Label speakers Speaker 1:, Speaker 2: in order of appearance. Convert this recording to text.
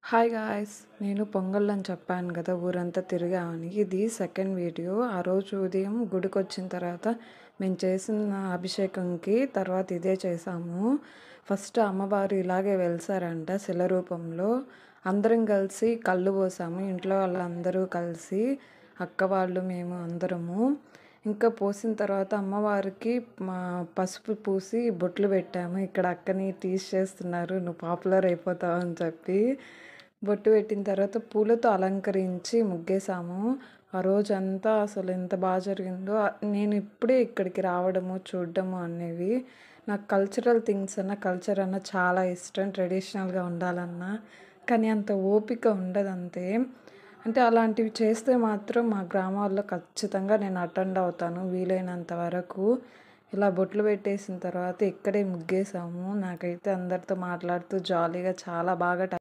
Speaker 1: Hi guys! నేను పొంగల్ అని చెప్పాను గదా! ఊరంతా తిరిగామని. ఇది సెకండ్ వీడియో. ఆ రోజు ఉదయం గుడికొచ్చిన తర్వాత మేము చేసిన అభిషేకంకి తర్వాత ఇదే చేశాము. ఫస్ట్ అమ్మవారు ఇలాగే వెలిసారంట శిల రూపంలో. అందరం కలిసి కళ్ళు పోసాము. ఇంట్లో వాళ్ళందరూ కలిసి అక్క వాళ్ళు, మేము అందరము. ఇంకా పోసిన తర్వాత అమ్మవారికి పసుపు పూసి బొట్లు పెట్టాము. ఇక్కడ అక్కని టీజ్ చేస్తున్నారు, "నువ్వు పాపులర్ అయిపోతావు" అని చెప్పి. బొట్టు పెట్టిన తర్వాత పూలతో అలంకరించి ముగ్గేసాము. ఆ రోజంతా అసలు ఎంత బాగా జరిగిందో. నేను ఇప్పుడే ఇక్కడికి రావడము, చూడడము అనేవి. నాకు కల్చరల్ థింగ్స్ అన్నా, కల్చర్ అన్నా చాలా ఇష్టం. ట్రెడిషనల్‌గా ఉండాలన్నా. కానీ అంత ఓపిక ఉండదంతే. అంటే అలాంటివి చేస్తే మాత్రం మా గ్రామాల్లో ఖచ్చితంగా నేను అటెండ్ అవుతాను వీలైనంత వరకు. ఇలా బొట్లు పెట్టేసిన తర్వాత ఇక్కడే ముగ్గేసాము. నాకైతే అందరితో మాట్లాడుతూ జాలీగా చాలా బాగా